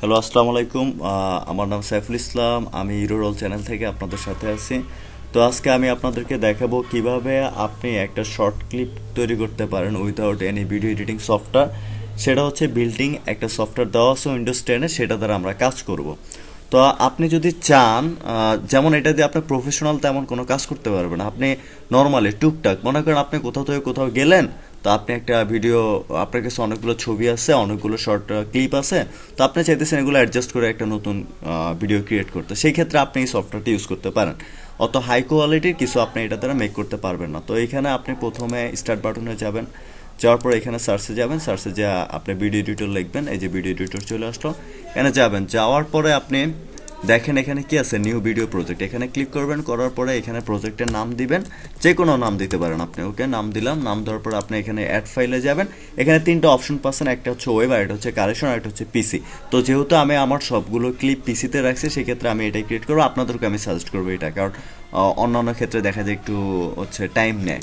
Hello, আসসালামু আলাইকুম। আমার নাম সাইফুল ইসলাম। আমি হিরো রোল চ্যানেল থেকে আপনাদের সাথে আছি। তো আজকে আমি আপনাদেরকে দেখাবো কিভাবে আপনি একটা শর্ট ক্লিপ তৈরি করতে পারেন without any video editing software. সেটা হচ্ছে বিল্ডিং একটা সফটওয়্যার দেওয়া আছে উইন্ডোজ 10-এ, সেটা দ্বারা আমরা কাজ করব। তো আপনি যদি চান, যেমন এটা দিয়ে আপনি প্রফেশনাল তেমন কোনো কাজ করতে পারবেন না। আপনি নর্মালি টুকটাক মনে করেন আপনি কোথাও থেকে কোথাও গেলেন, তো আপনি একটা ভিডিও, আপনার কাছে অনেকগুলো ছবি আছে, অনেকগুলো শর্ট ক্লিপ আছে, তো আপনি চাইতেছেন এগুলো অ্যাডজাস্ট করে একটা নতুন ভিডিও ক্রিয়েট করতে। সেই ক্ষেত্রে আপনি এই সফটওয়্যারটি ইউজ করতে পারেন। অত হাই কোয়ালিটির কিছু আপনি এটা দ্বারা মেক করতে পারবেন না। তো এইখানে আপনি প্রথমে স্টার্ট বাটনে যাবেন, যাওয়ার পর এখানে সার্চে যাবেন, সার্চে যা আপনি ভিডিও এডিটর লিখবেন, এই যে ভিডিও এডিটর চলে আসলো, এখানে যাবেন। যাওয়ার পরে আপনি দেখেন এখানে কি আছে, নিউ ভিডিও প্রজেক্ট, এখানে ক্লিক করবেন। করার পরে এখানে প্রজেক্টের নাম দিবেন, যে কোনো নাম দিতে পারেন আপনি। ওকে, নাম দিলাম। নাম দেওয়ার পর আপনি এখানে অ্যাড ফাইলে যাবেন। এখানে তিনটা অপশন পাচ্ছেন, একটা হচ্ছে ওয়েব, আর একটা হচ্ছে কালেকশন, আর একটা হচ্ছে পিসি। তো যেহেতু আমি আমার সবগুলো ক্লিপ পিসিতে রাখছি, সেক্ষেত্রে আমি এটাই ক্রিয়েট করবো। আপনাদেরকে আমি সাজেস্ট করবো এটা, কারণ অন্যান্য ক্ষেত্রে দেখা যায় একটু হচ্ছে টাইম নেয়।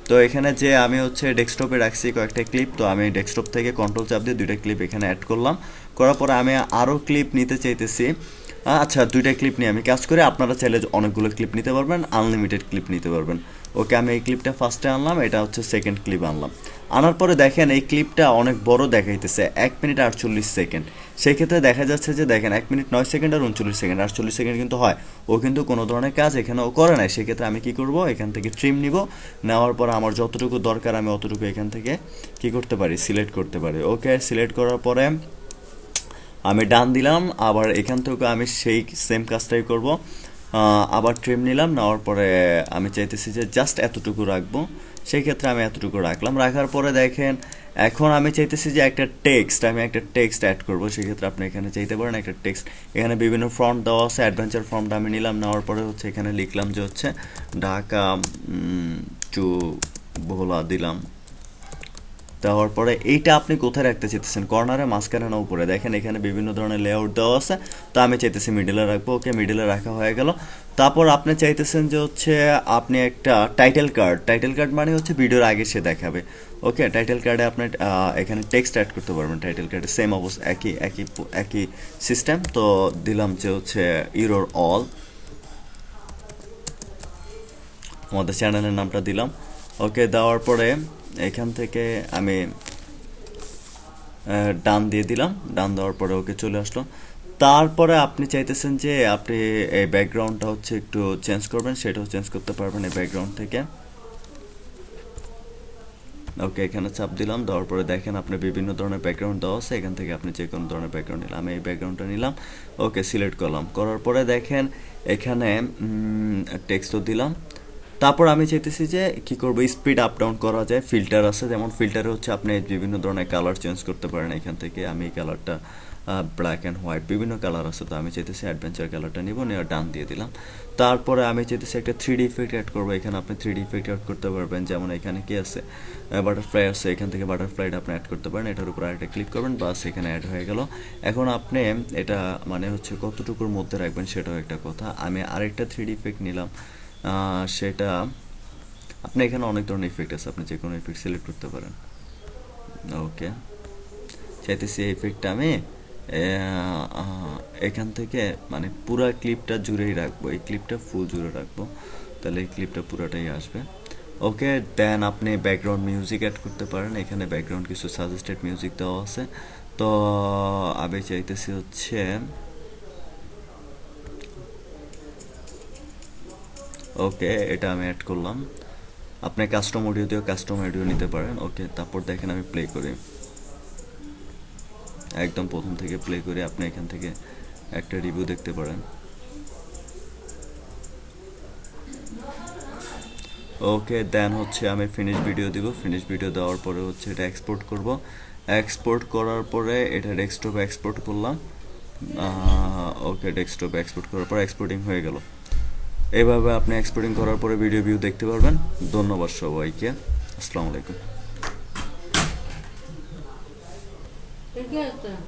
তো এখানে যে আমি হচ্ছে ডেস্কটপে রাখছি কয়েকটা ক্লিপ, তো আমি ডেস্কটপ থেকে কন্ট্রোল চাপ দিয়ে দুইটা ক্লিপ এখানে অ্যাড করলাম। করার পরে আমি আরও ক্লিপ নিতে চাইতেছি। আচ্ছা, দুইটা ক্লিপ নিয়ে আমি কাজ করি। আপনারা চাইলে অনেকগুলো ক্লিপ নিতে পারবেন, আনলিমিটেড ক্লিপ নিতে পারবেন। ওকে, আমি এই ক্লিপটা ফার্স্টে আনলাম, এটা হচ্ছে সেকেন্ড ক্লিপ আনলাম। আনার পরে দেখেন এই ক্লিপটা অনেক বড় দেখাইতেছে, 1 মিনিট 48 সেকেন্ড। সেই ক্ষেত্রে দেখা যাচ্ছে যে দেখেন 1 মিনিট 9 সেকেন্ড আর 39 সেকেন্ড, 48 সেকেন্ড কিন্তু হয়। ও কিন্তু কোনো ধরনের কাজ এখানে ও করে নাই। সেক্ষেত্রে আমি কি করব, এখান থেকে ট্রিম নিব। নেওয়ার পর আমার যতটুকু দরকার আমি অতটুকু এখান থেকে কি করতে পারি, সিলেক্ট করতে পারি। ওকে, সিলেক্ট করার পরে আমি ডান দিলাম। আবার এখান থেকে আমি সেই সেম কাজটাই করব। আবার ট্রিম নিলাম, নেওয়ার পরে আমি চাইতেছি যে জাস্ট এতটুকু রাখবো। সেই ক্ষেত্রে আমি এতটুকু রাখলাম। রাখার পরে দেখেন এখন আমি চাইতেছি যে একটা টেক্সট, আমি একটা টেক্সট অ্যাড করবো। সেক্ষেত্রে আপনি এখানে চাইতে পারেন একটা টেক্সট। এখানে বিভিন্ন ফর্ম দেওয়া আছে, অ্যাডভেঞ্চার ফর্মটা আমি নিলাম। নেওয়ার পরে হচ্ছে এখানে লিখলাম যে হচ্ছে ঢাকা টু ভোলা দিলাম। দেওয়ার পরে এইটা আপনি কোথায় রাখতে চাইতেছেন, কর্নারে, মাঝখানে না উপরে? দেখেন এখানে বিভিন্ন ধরনের লেআউট দেওয়া আছে, তো আমি চাইতেছি মিডিলে রাখবো। ওকে, মিডিলে রাখা হয়ে গেল। তারপর আপনি চাইতেছেন যে হচ্ছে আপনি একটা টাইটেল কার্ড, টাইটেল কার্ড মানে হচ্ছে ভিডিওর আগে সে দেখাবে। ওকে, টাইটেল কার্ডে আপনি এখানে টেক্সট অ্যাড করতে পারবেন। টাইটেল কার্ডে সেম অবস্থা, একই একই একই সিস্টেম। তো দিলাম যে হচ্ছে ইউরোর অল, আমাদের চ্যানেলের নামটা দিলাম। ওকে, দেওয়ার পরে এখান থেকে আমি ডান দিয়ে দিলাম। ডান দেওয়ার পরে ওকে চলে আসলো। তারপরে আপনি চাইতেছেন যে আপনি এই ব্যাকগ্রাউন্ডটা হচ্ছে একটু চেঞ্জ করবেন, সেটাও চেঞ্জ করতে পারবেন এই ব্যাকগ্রাউন্ড থেকে। ওকে, এখানে চাপ দিলাম। দেওয়ার পরে দেখেন আপনি বিভিন্ন ধরনের ব্যাকগ্রাউন্ড দেওয়া আছে, এখান থেকে আপনি যে কোনো ধরনের ব্যাকগ্রাউন্ড নিলাম। আমি এই ব্যাকগ্রাউন্ডটা নিলাম। ওকে, সিলেক্ট করলাম। করার পরে দেখেন এখানে টেক্সটও দিলাম। তারপর আমি চাইতেছি যে কি করব, স্পিড আপ ডাউন করা যায়, ফিল্টার আছে। যেমন ফিল্টারে হচ্ছে আপনি বিভিন্ন ধরনের কালার চেঞ্জ করতে পারেন এখান থেকে। আমি এই কালারটা ব্ল্যাক অ্যান্ড হোয়াইট, বিভিন্ন কালার আছে, তো আমি চাইতেছি অ্যাডভেঞ্চার কালারটা নিব, নিয়ে ডান দিয়ে দিলাম। তারপরে আমি চাইতেছি একটা 3D ইফেক্ট অ্যাড করবো। এখানে আপনি 3D ইফেক্ট অ্যাড করতে পারবেন। যেমন এখানে কি আছে, বাটারফ্লাই আছে, এখান থেকে বাটারফ্লাইটা আপনি অ্যাড করতে পারেন। এটার উপর আরেকটা ক্লিক করবেন, বাস এখানে অ্যাড হয়ে গেল। এখন আপনি এটা মানে হচ্ছে কতটুকুর মধ্যে রাখবেন সেটাও একটা কথা। আমি আরেকটা 3D ইফেক্ট নিলাম, সেটা আপনি এখানে অনেক ধরনের ইফেক্ট আছে, আপনি যে কোনো ইফেক্ট সিলেক্ট করতে পারেন। ওকে, চাইতেছি এই ইফেক্টটা আমি এখান থেকে মানে পুরো ক্লিপটা জুড়েই রাখবো, এই ক্লিপটা ফুল জুড়ে রাখবো, তাহলে এই ক্লিপটা পুরোটাই আসবে। ওকে, দেন আপনি ব্যাকগ্রাউন্ড মিউজিক অ্যাড করতে পারেন। এখানে ব্যাকগ্রাউন্ড কিছু সাজেস্টেড মিউজিক দেওয়া আছে। তো আমি চাইতেছি হচ্ছে ওকে, এটা আমি অ্যাড করলাম। আপনি কাস্টম অডিও দিয়েও কাস্টম অডিও নিতে পারেন। ওকে, তারপর দেখেন আমি প্লে করি, একদম প্রথম থেকে প্লে করে আপনি এখান থেকে একটা রিভিউ দেখতে পারেন। ওকে, দেন হচ্ছে আমি ফিনিশ ভিডিও দিব। ফিনিশ ভিডিও দেওয়ার পরে হচ্ছে এটা এক্সপোর্ট করব। এক্সপোর্ট করার পরে এটা ডেস্কটপে এক্সপোর্ট করলাম। ওকে, ডেস্কটপে এক্সপোর্ট করার পর এক্সপোর্টিং হয়ে গেল। এইভাবে আপনি এক্সপোর্টিং করার পরে ভিডিও ভিউ দেখতে পারবেন। ধন্যবাদ সবাইকে, আসসালামু আলাইকুম।